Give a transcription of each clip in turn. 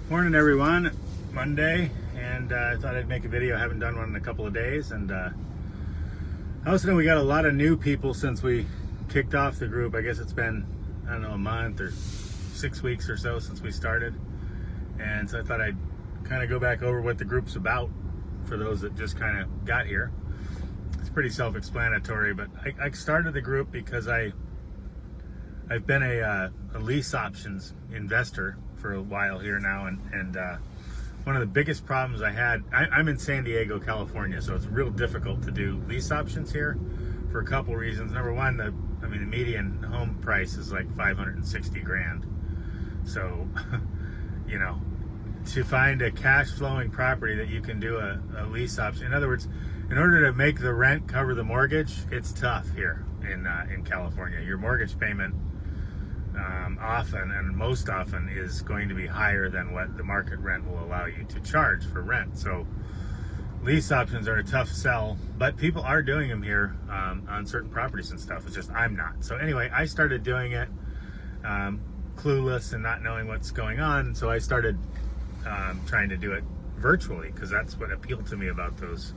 Morning everyone, Monday, and I thought I'd make a video. I haven't done one in a couple of days, and I also know we got a lot of new people since we kicked off the group. I guess it's been, I don't know, a month or 6 weeks or so since we started, and so I thought I'd kind of go back over what the group's about for those that just kind of got here. It's pretty self-explanatory, but I started the group because I've been a lease options investor for a while here now, and one of the biggest problems I had, I'm in San Diego, California, so it's real difficult to do lease options here for a couple reasons. Number one, the median home price is like 560 grand. So, you know, to find a cash flowing property that you can do a lease option, in other words, in order to make the rent cover the mortgage, it's tough here in California. Your mortgage payment often, and most often, is going to be higher than what the market rent will allow you to charge for rent. So lease options are a tough sell, but people are doing them here on certain properties and stuff. It's just I'm not. So anyway, I started doing it clueless and not knowing what's going on. So I started trying to do it virtually, because that's what appealed to me about those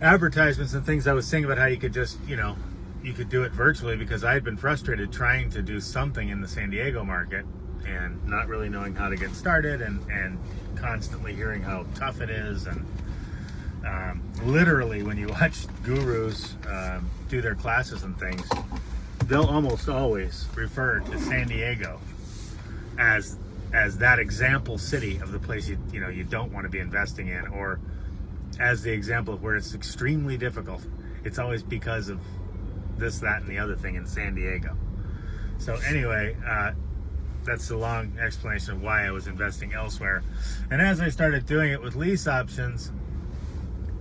advertisements and things I was saying about how you could just, you could do it virtually, because I had been frustrated trying to do something in the San Diego market and not really knowing how to get started, and constantly hearing how tough it is. And literally, when you watch gurus do their classes and things, they'll almost always refer to San Diego as that example city of the place you don't want to be investing in, or as the example of where it's extremely difficult. It's always because of this, that, and the other thing in San Diego. So anyway, that's the long explanation of why I was investing elsewhere. And as I started doing it with lease options,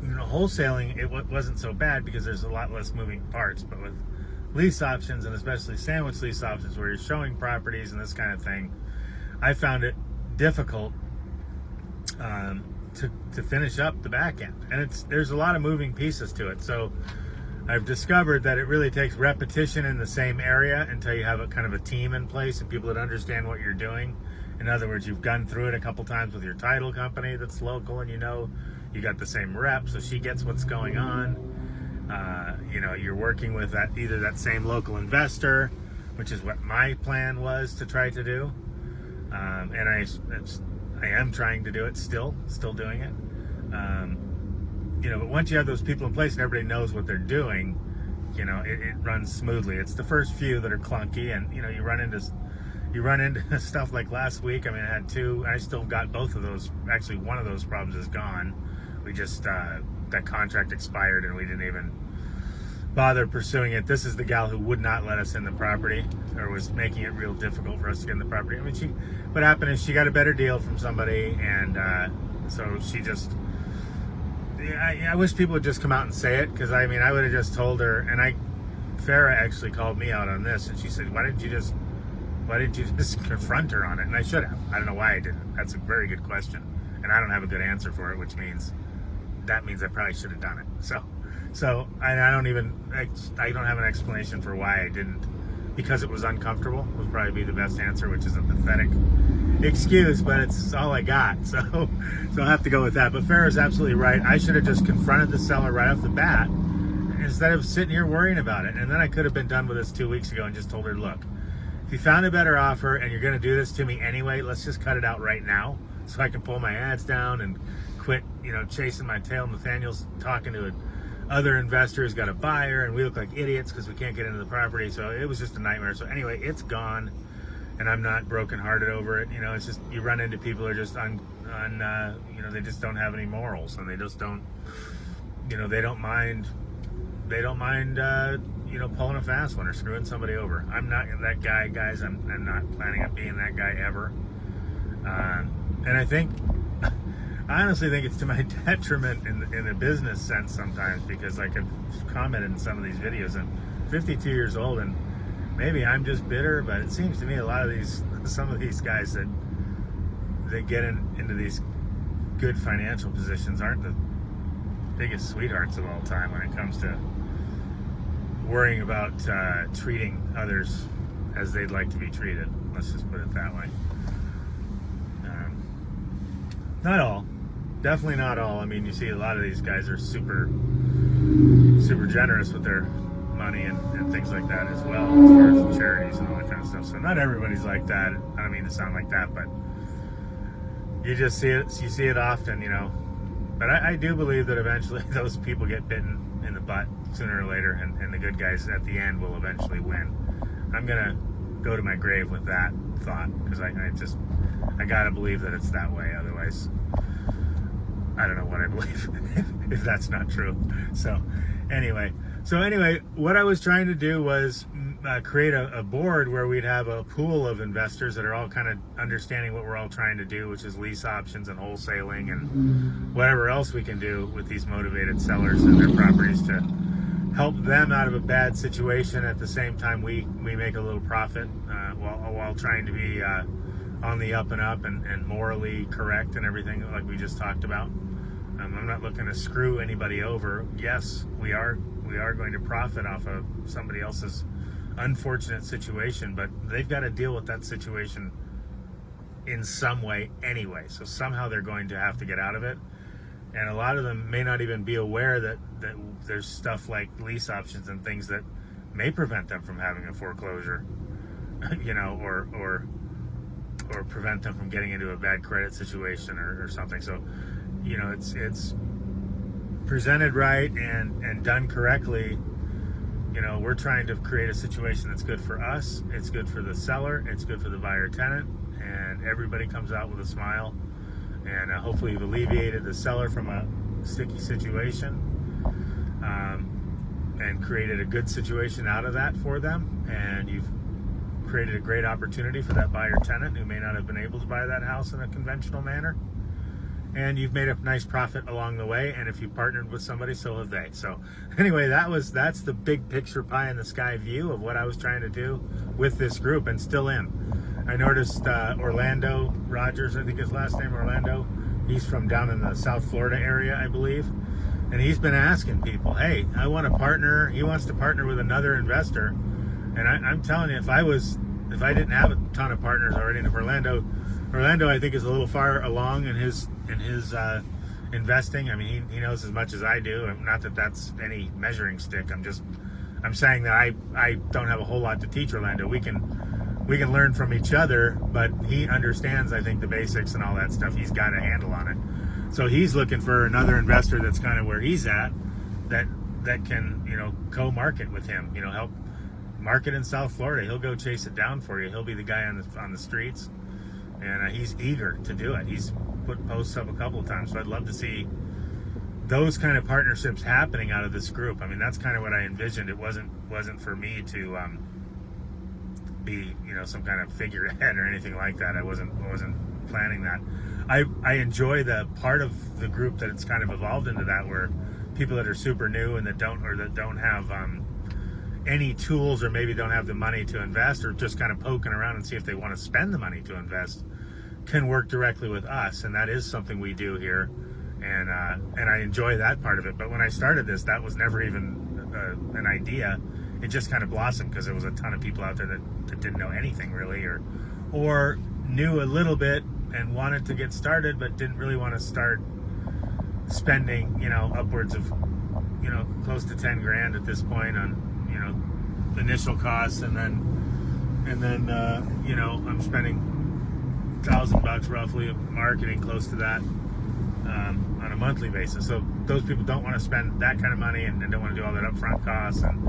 wholesaling, it wasn't so bad because there's a lot less moving parts. But with lease options, and especially sandwich lease options where you're showing properties and this kind of thing, I found it difficult to finish up the back end. And there's a lot of moving pieces to it. So I've discovered that it really takes repetition in the same area until you have a kind of a team in place and people that understand what you're doing. In other words, you've gone through it a couple times with your title company that's local, and you got the same rep, so she gets what's going on. You're working with either that same local investor, which is what my plan was to try to do, and I am trying to do it, still doing it. But once you have those people in place and everybody knows what they're doing, it runs smoothly. It's the first few that are clunky, and you run into stuff like last week. I had two. I still got both of those. Actually, one of those problems is gone. We just that contract expired, and we didn't even bother pursuing it. This is the gal who would not let us in the property, or was making it real difficult for us to get in the property. What happened is she got a better deal from somebody, and so she just. I wish people would just come out and say it, because I would have just told her. And Farah actually called me out on this, and she said, why didn't you just confront her on it? And I should have. I don't know why I didn't. That's a very good question, and I don't have a good answer for it, which means I probably should have done it. So I don't have an explanation for why I didn't, because it was uncomfortable would probably be the best answer, which is a pathetic excuse, but it's all I got. So I'll have to go with that. But Farrah's absolutely right. I should have just confronted the seller right off the bat instead of sitting here worrying about it. And then I could have been done with this 2 weeks ago and just told her, look, if you found a better offer and you're going to do this to me anyway, let's just cut it out right now so I can pull my ads down and quit, chasing my tail. Nathaniel's talking to other investors, got a buyer, and we look like idiots because we can't get into the property. So it was just a nightmare. So anyway, it's gone, and I'm not brokenhearted over it. It's just, you run into people who are just they just don't have any morals, and they just don't, they don't mind pulling a fast one or screwing somebody over. I'm not that guy, guys. I'm not planning on being that guy ever. And I honestly think it's to my detriment in a business sense sometimes, because like I've commented in some of these videos, I'm 52 years old, and maybe I'm just bitter, but it seems to me some of these guys that get into these good financial positions aren't the biggest sweethearts of all time when it comes to worrying about treating others as they'd like to be treated. Let's just put it that way. Not all. Definitely not all. I mean, you see a lot of these guys are super generous with their money and things like that as well, as far as charities and all that kind of stuff. So not everybody's like that. I don't mean to sound like that, but you just see it. You see it often, you know. But I do believe that eventually those people get bitten in the butt sooner or later, and the good guys at the end will eventually win. I'm gonna go to my grave with that thought, because I gotta believe that it's that way. Otherwise, I don't know what I believe if that's not true. So anyway, what I was trying to do was create a board where we'd have a pool of investors that are all kind of understanding what we're all trying to do, which is lease options and wholesaling and whatever else we can do with these motivated sellers and their properties to help them out of a bad situation. At the same time, we make a little profit while trying to be on the up and up and morally correct and everything like we just talked about. I'm not looking to screw anybody over. Yes, we are going to profit off of somebody else's unfortunate situation, but they've got to deal with that situation in some way anyway. So somehow they're going to have to get out of it. And a lot of them may not even be aware that there's stuff like lease options and things that may prevent them from having a foreclosure, you know, or prevent them from getting into a bad credit situation or something. So, you know, it's presented right and done correctly. You know, we're trying to create a situation that's good for us, it's good for the seller, it's good for the buyer tenant, and everybody comes out with a smile. And hopefully you've alleviated the seller from a sticky situation and created a good situation out of that for them. And you've created a great opportunity for that buyer tenant who may not have been able to buy that house in a conventional manner. And you've made a nice profit along the way. And if you partnered with somebody, so have they. So anyway, that's the big picture pie in the sky view of what I was trying to do with this group, and still am. I noticed Orlando Rogers, I think his last name, Orlando. He's from down in the South Florida area, I believe. And he's been asking people, hey, I want to partner. He wants to partner with another investor. And I'm telling you, if I didn't have a ton of partners already, and if Orlando, I think, is a little far along in his investing. I mean, he knows as much as I do. Not that that's any measuring stick. I'm saying that I don't have a whole lot to teach Orlando. We can learn from each other, but he understands, I think, the basics and all that stuff. He's got a handle on it. So he's looking for another investor that's kind of where he's at, that can, you know, co-market with him, you know, help market in South Florida. He'll go chase it down for you. He'll be the guy on the streets, and he's eager to do it. He's put posts up a couple of times, so I'd love to see those kind of partnerships happening out of this group. I mean, that's kind of what I envisioned. It wasn't for me to be, you know, some kind of figurehead or anything like that. I wasn't planning that. I enjoy the part of the group that it's kind of evolved into, that where people that are super new and that don't have any tools, or maybe don't have the money to invest, or just kind of poking around and see if they want to spend the money to invest, can work directly with us. And that is something we do here, and I enjoy that part of it. But when I started this, that was never even an idea. It just kind of blossomed because there was a ton of people out there that didn't know anything really, or knew a little bit and wanted to get started, but didn't really want to start spending, you know, upwards of, you know, close to 10 grand at this point on, you know, initial costs, and then you know, I'm spending $1,000 roughly of marketing, close to that, on a monthly basis. So those people don't want to spend that kind of money and don't want to do all that upfront costs, and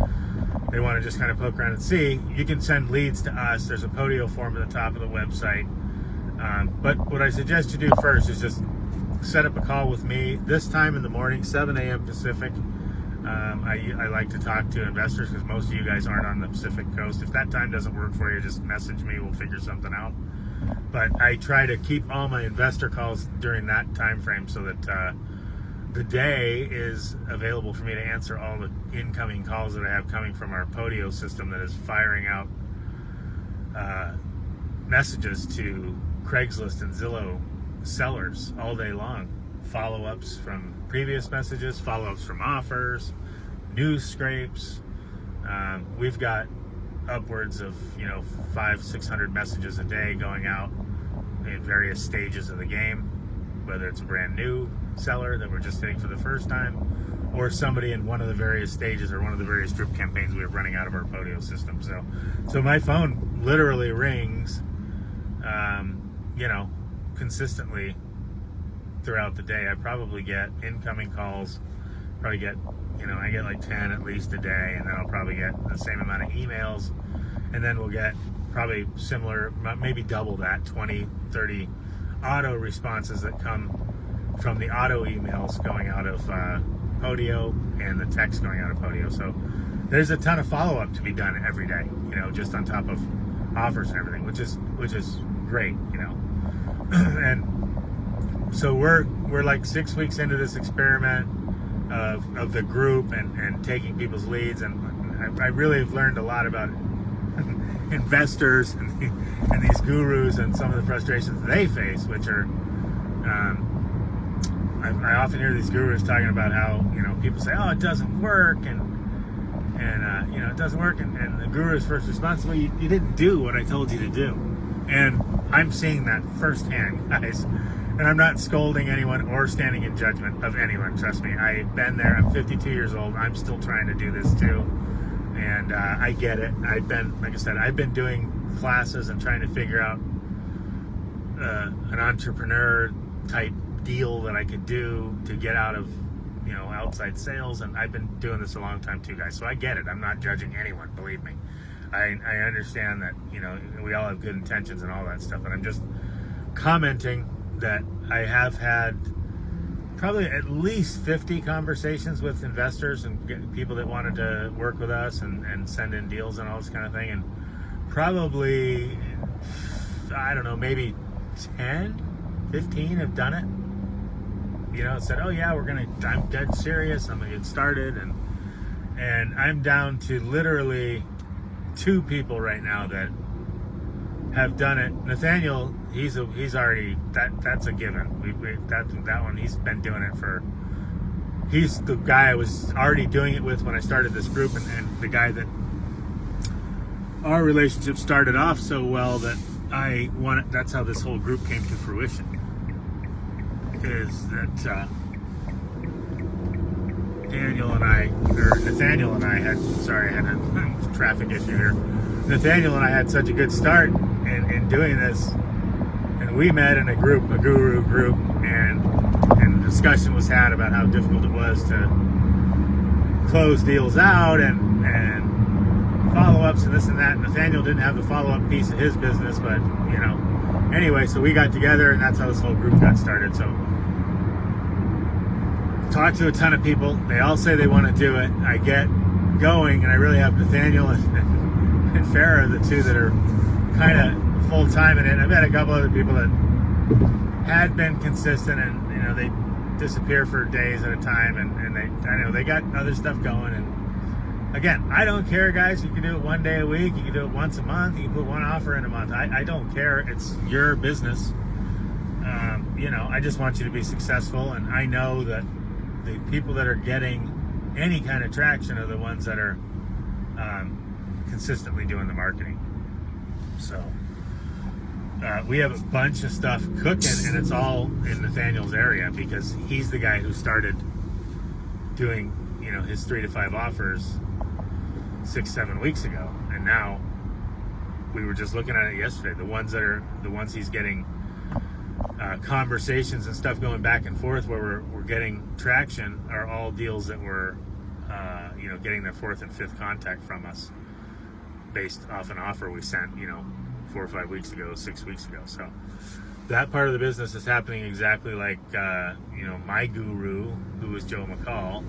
they want to just kind of poke around and see. You can send leads to us. There's a Podio form at the top of the website. But what I suggest you do first is just set up a call with me this time in the morning, 7 a.m. Pacific. I like to talk to investors because most of you guys aren't on the Pacific Coast. If that time doesn't work for you, just message me. We'll figure something out. But I try to keep all my investor calls during that time frame so that the day is available for me to answer all the incoming calls that I have coming from our Podio system that is firing out messages to Craigslist and Zillow sellers all day long. Follow-ups from previous messages, follow-ups from offers, news scrapes. We've got upwards of, you know, 500-600 messages a day going out in various stages of the game. whether it's a brand new seller that we're just hitting for the first time, or somebody in one of the various stages or one of the various drip campaigns we have running out of our Podio system. So my phone literally rings, consistently throughout the day. I probably get incoming calls, I get like 10 at least a day, and then I'll probably get the same amount of emails, and then we'll get probably similar, maybe double that, 20, 30 auto responses that come from the auto emails going out of Podio and the text going out of Podio. So there's a ton of follow-up to be done every day, just on top of offers and everything, which is great, and so we're like 6 weeks into this experiment of the group and taking people's leads, and I really have learned a lot about investors and these gurus and some of the frustrations they face, which are I often hear these gurus talking about how people say, oh, it doesn't work, and it doesn't work, and the guru's first response, well, you didn't do what I told you to do. And I'm seeing that firsthand, guys. And I'm not scolding anyone or standing in judgment of anyone. Trust me, I've been there. I'm 52 years old. I'm still trying to do this too. And I get it. I've been doing classes and trying to figure out an entrepreneur type deal that I could do to get out of, outside sales. And I've been doing this a long time too, guys. So I get it. I'm not judging anyone, believe me. I understand that, we all have good intentions and all that stuff. And I'm just commenting that I have had probably at least 50 conversations with investors and people that wanted to work with us and send in deals and all this kind of thing. And probably, I don't know, maybe 10, 15 have done it. Said, oh yeah, I'm dead serious. I'm going to get started. And I'm down to literally 2 people right now that have done it. Nathaniel, he's already, that's a given. That one, he's been doing it he's the guy I was already doing it with when I started this group, and the guy that our relationship started off so well that that's how this whole group came to fruition, is that Nathaniel and I had a traffic issue here. Nathaniel and I had such a good start in doing this, and we met in a guru group, and a discussion was had about how difficult it was to close deals out and follow-ups and this and that. Nathaniel didn't have the follow-up piece of his business, but anyway, so we got together, and that's how this whole group got started. So talked to a ton of people. They all say they want to do it. I get going, and I really have Nathaniel and Farah, the 2 that are kind of full-time in it. I've had a couple other people that had been consistent, and they disappear for days at a time, and they got other stuff going. And again, I don't care, guys. You can do it one day a week, you can do it once a month, you can put one offer in a month. I don't care. It's your business. I just want you to be successful, and I know that the people that are getting any kind of traction are the ones that are consistently doing the marketing. So we have a bunch of stuff cooking, and it's all in Nathaniel's area, because he's the guy who started doing his 3 to 5 offers 6-7 weeks ago. And now we were just looking at it yesterday. The ones he's getting conversations and stuff going back and forth where we're getting traction are all deals that were getting their 4th and 5th contact from us based off an offer we sent 4 or 5 weeks ago, 6 weeks ago. So that part of the business is happening exactly like my guru, who is Joe McCall,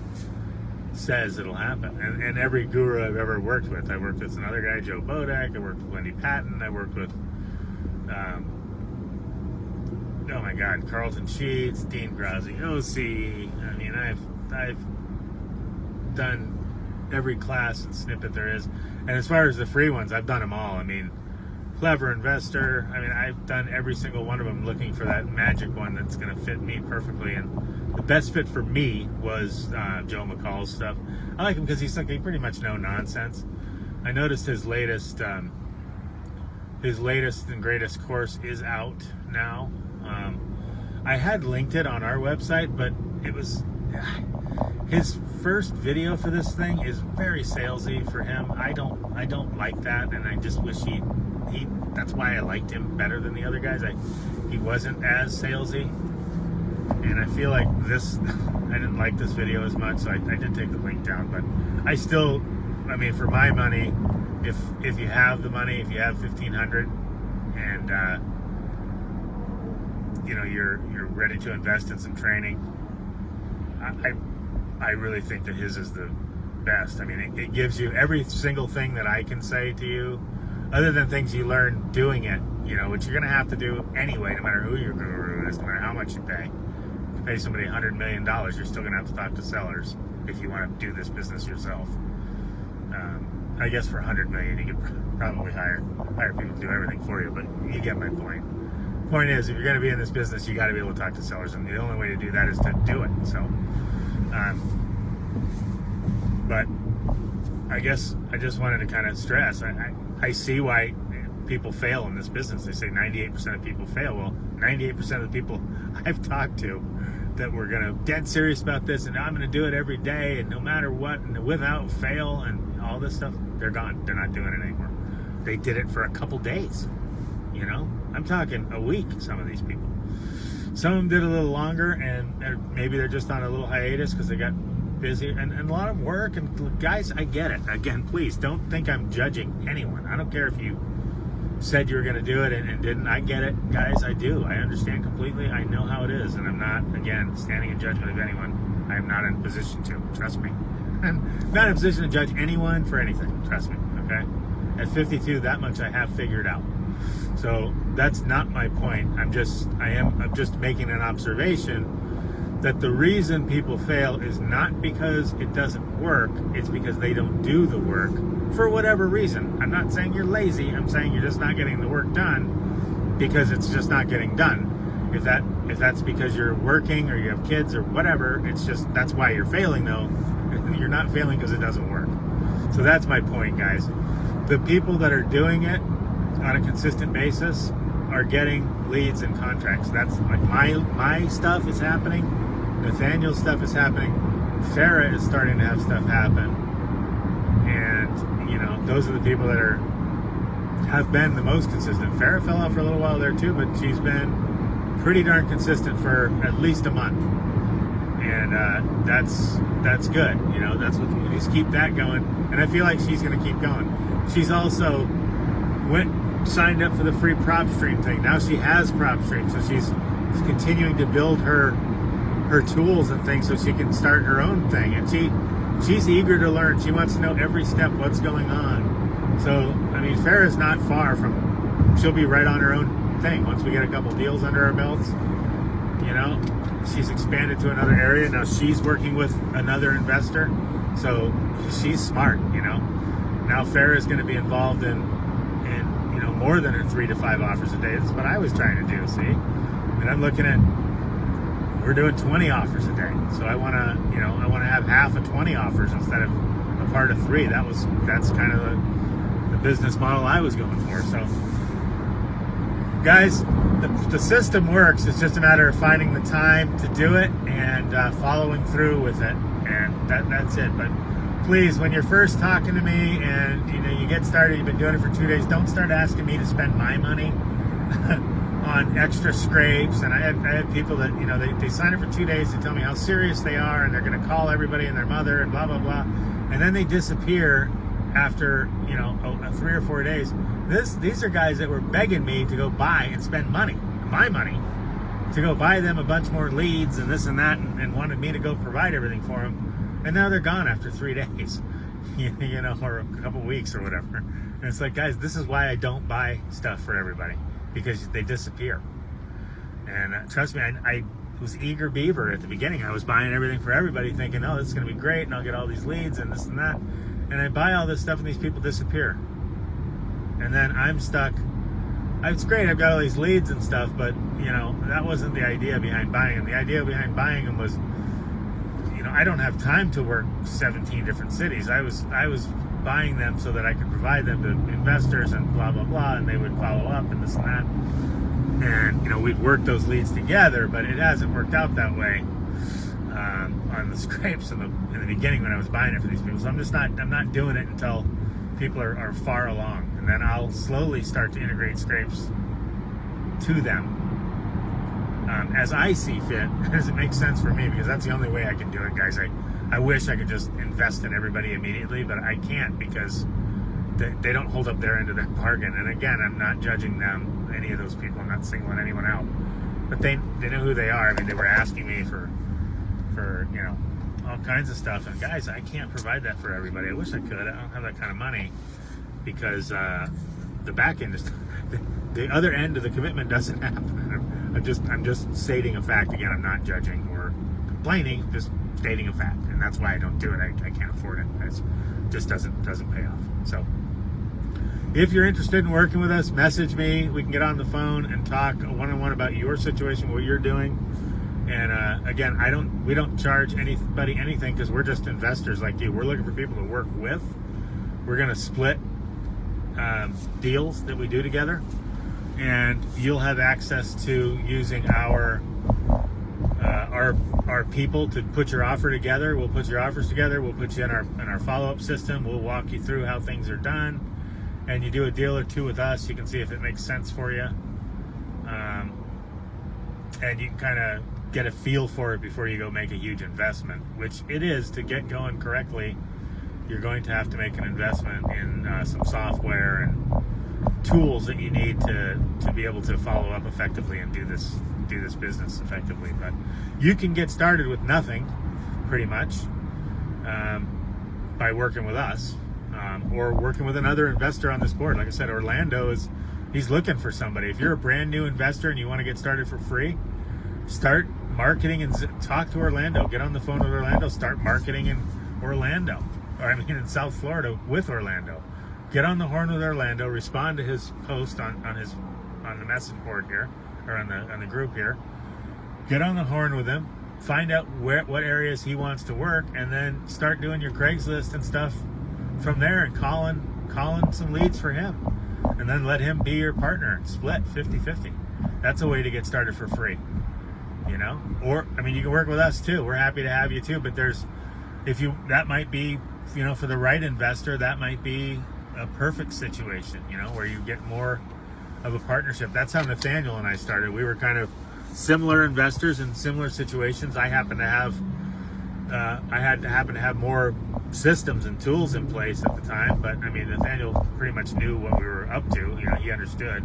says it'll happen. And every guru I've ever worked with, I worked with another guy, Joe Bodak, I worked with Wendy Patton, I worked with oh my God, Carlton Sheets, Dean Graziosi. I mean, I've done every class and snippet there is. And as far as the free ones, I've done them all. I mean, Clever Investor, I mean, I've done every single one of them looking for that magic one that's going to fit me perfectly. And the best fit for me was Joe McCall's stuff. I like him because he's like pretty much no nonsense. I noticed his latest and greatest course is out now. I had linked it on our website, but it was his first video for this thing is very salesy for him. I don't like that, and I just wish he that's why I liked him better than the other guys. He wasn't as salesy, and I feel like this I didn't like this video as much, so I did take the link down. But I still, I mean, for my money, if you have the money, if you have $1,500 and you know you're ready to invest in some training, I really think that his is the best. I mean, it gives you every single thing that I can say to you, other than things you learn doing it, you know, which you're going to have to do anyway, no matter who your guru is, no matter how much you pay. If you pay somebody $100 million, you're still going to have to talk to sellers if you want to do this business yourself. I guess for $100 million, you could probably hire people to do everything for you, but you get my point. Point is, if you're going to be in this business, you got to be able to talk to sellers, and the only way to do that is to do it. So, but I guess I just wanted to kind of stress, I see why people fail in this business. They say 98% of people fail. Well, 98% of the people I've talked to that were dead serious about this, and I'm going to do it every day, and no matter what, and without fail, and all this stuff, they're gone. They're not doing it anymore. They did it for a couple days, you know? I'm talking a week, some of these people. Some of them did a little longer, and maybe they're just on a little hiatus because they got busy, and a lot of work. And guys, I get it. Again, please don't think I'm judging anyone. I don't care if you said you were going to do it and didn't. I get it, guys. I do. I understand completely. I know how it is, and I'm not, again, standing in judgment of anyone. I am not in a position to. Trust me. I'm not in a position to judge anyone for anything. Trust me. Okay? At 52, that much I have figured out. So that's not my point. I'm just making an observation that the reason people fail is not because it doesn't work, it's because they don't do the work for whatever reason. I'm not saying you're lazy, I'm saying you're just not getting the work done because it's just not getting done. If that's because you're working or you have kids or whatever, it's just, that's why you're failing though. You're not failing because it doesn't work. So that's my point, guys. The people that are doing it on a consistent basis are getting leads and contracts. That's like my stuff is happening. Nathaniel's stuff is happening. Farah is starting to have stuff happen. And, you know, those are the people that have been the most consistent. Farah fell off for a little while there too, but she's been pretty darn consistent for at least a month. And that's good. You know, that's what we just keep that going. And I feel like she's going to keep going. She's also signed up for the free prop stream thing. Now she has prop stream, so she's continuing to build her tools and things so she can start her own thing. And she's eager to learn. She wants to know every step what's going on. So I mean, Farah's not far from, she'll be right on her own thing once we get a couple deals under our belts. You know, she's expanded to another area. Now she's working with another investor, so she's smart. You know, now Farah is going to be involved in you know, more than her 3 to 5 offers a day. That's what I was trying to do, see? And I'm looking at, we're doing 20 offers a day. So I want to have half of 20 offers instead of a part of 3. That's kind of the business model I was going for. So guys, the system works. It's just a matter of finding the time to do it and following through with it. And that's it. But please, when you're first talking to me and you know you get started, you've been doing it for 2 days, don't start asking me to spend my money on extra scrapes. And I have people that, you know, they sign up for 2 days to tell me how serious they are and they're going to call everybody and their mother and blah blah blah, and then they disappear after, you know, 3 or 4 days. These are guys that were begging me to go buy and spend money, my money, to go buy them a bunch more leads and this and that, and wanted me to go provide everything for them. And now they're gone after 3 days, you know, or a couple weeks or whatever. And it's like, guys, this is why I don't buy stuff for everybody, because they disappear. And trust me, I was eager beaver at the beginning. I was buying everything for everybody thinking, oh, this is going to be great, and I'll get all these leads and this and that. And I buy all this stuff and these people disappear. And then I'm stuck. It's great, I've got all these leads and stuff, but, you know, that wasn't the idea behind buying them. The idea behind buying them was, I don't have time to work 17 different cities. I was buying them so that I could provide them to investors and blah, blah, blah, and they would follow up and this and that. And, you know, we'd work those leads together, but it hasn't worked out that way on the scrapes in the beginning when I was buying it for these people. So I'm not doing it until people are far along. And then I'll slowly start to integrate scrapes to them as I see fit, as it makes sense for me, because that's the only way I can do it, guys. I wish I could just invest in everybody immediately, but I can't, because they don't hold up their end of that bargain. And again, I'm not judging them, any of those people. I'm not singling anyone out, but they know who they are. I mean, they were asking me for you know, all kinds of stuff, and guys, I can't provide that for everybody. I wish I could. I don't have that kind of money, because the back end is the other end of the commitment doesn't happen. I'm just stating a fact. Again, I'm not judging or complaining, just stating a fact, and that's why I don't do it. I can't afford it. It just doesn't pay off. So if you're interested in working with us, message me. We can get on the phone and talk one-on-one about your situation, what you're doing. And again, we don't charge anybody anything, because we're just investors like you. We're looking for people to work with. We're going to split deals that we do together, and you'll have access to using our people to put your offer together. We'll put your offers together. We'll put you in our follow-up system. We'll walk you through how things are done, and you do a deal or two with us. You can see if it makes sense for you, and you can kind of get a feel for it before you go make a huge investment, which it is. To get going correctly, you're going to have to make an investment in some software and tools that you need to be able to follow up effectively and do this business effectively. But you can get started with nothing, pretty much, by working with us, or working with another investor on this board. Like I said, Orlando he's looking for somebody. If you're a brand new investor and you want to get started for free, start marketing and talk to Orlando. Get on the phone with Orlando. Start marketing in Orlando, or in South Florida with Orlando. Get on the horn with Orlando. Respond to his post on the message board here, or on the group here. Get on the horn with him. Find out what areas he wants to work, and then start doing your Craigslist and stuff from there, and calling some leads for him, and then let him be your partner and split 50-50. That's a way to get started for free. You know, or I mean, you can work with us too. We're happy to have you too. But that might be, you know, for the right investor, that might be a perfect situation, you know, where you get more of a partnership. That's how Nathaniel and I started. We were kind of similar investors in similar situations. I happen to have more systems and tools in place at the time, but I mean, Nathaniel pretty much knew what we were up to. You know, he understood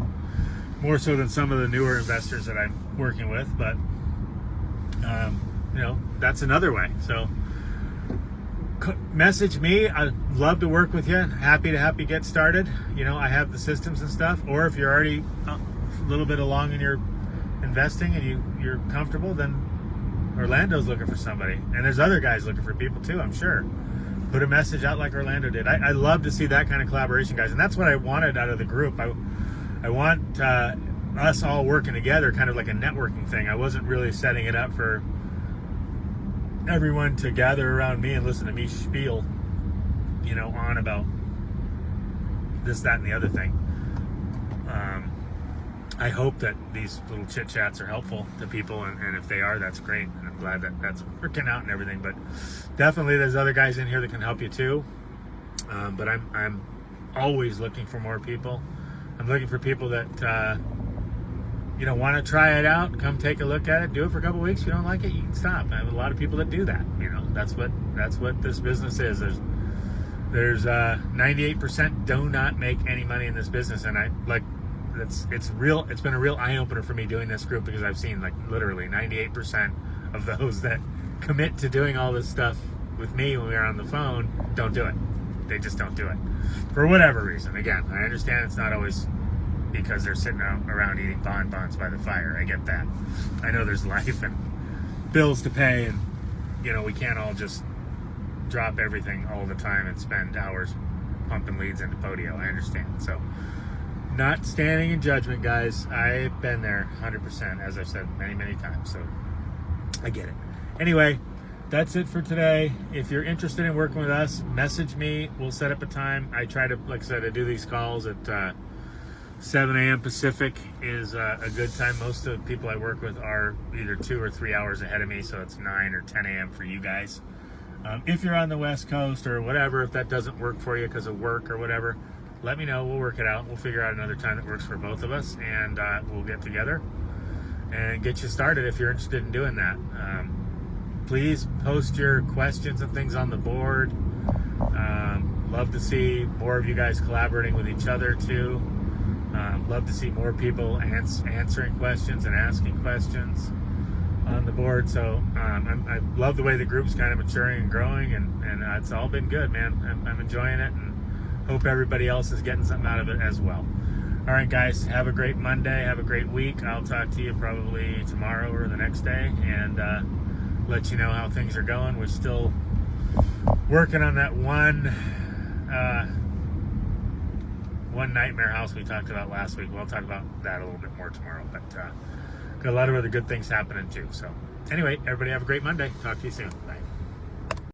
more so than some of the newer investors that I'm working with. But you know, that's another way. So message me. I'd love to work with you. Happy to help you get started. You know, I have the systems and stuff. Or if you're already a little bit along in your investing and you're comfortable, then Orlando's looking for somebody. And there's other guys looking for people too, I'm sure. Put a message out like Orlando did. I love to see that kind of collaboration, guys. And that's what I wanted out of the group. I want us all working together, kind of like a networking thing. I wasn't really setting it up for everyone to gather around me and listen to me spiel, you know, on about this, that, and the other thing. I hope that these little chit chats are helpful to people, and if they are, that's great. And I'm glad that that's working out and everything. But definitely, there's other guys in here that can help you too. But I'm always looking for more people. I'm looking for people that you know, want to try it out. Come take a look at it. Do it for a couple weeks. If you don't like it, you can stop. I have a lot of people that do that. You know, that's what this business is. There's 98% do not make any money in this business, and it's been a real eye opener for me doing this group, because I've seen like literally 98% of those that commit to doing all this stuff with me when we're on the phone don't do it. They just don't do it for whatever reason. Again, I understand it's not always because they're sitting around eating bonbons by the fire. I get that. I know there's life and bills to pay, and you know, we can't all just drop everything all the time and spend hours pumping leads into Podio. I understand. So, not standing in judgment, guys. I've been there 100%, as I've said many times. So I get it. Anyway, that's it for today. If you're interested in working with us, message me. We'll set up a time. I try to, like I said, I do these calls at 7 a.m. Pacific is a good time. Most of the people I work with are either 2 or 3 hours ahead of me, so it's 9 or 10 a.m. for you guys. If you're on the West Coast or whatever, if that doesn't work for you because of work or whatever, let me know. We'll work it out. We'll figure out another time that works for both of us, and we'll get together and get you started if you're interested in doing that. Please post your questions and things on the board. Love to see more of you guys collaborating with each other too. Love to see more people answering questions and asking questions on the board. So I love the way the group's kind of maturing and growing, and it's all been good, man. I'm enjoying it, and hope everybody else is getting something out of it as well. All right, guys, have a great Monday. Have a great week. I'll talk to you probably tomorrow or the next day, and let you know how things are going. We're still working on that one nightmare house we talked about last week. We'll talk about that a little bit more tomorrow, but got a lot of other good things happening too. So anyway, everybody have a great Monday. Talk to you soon. Bye.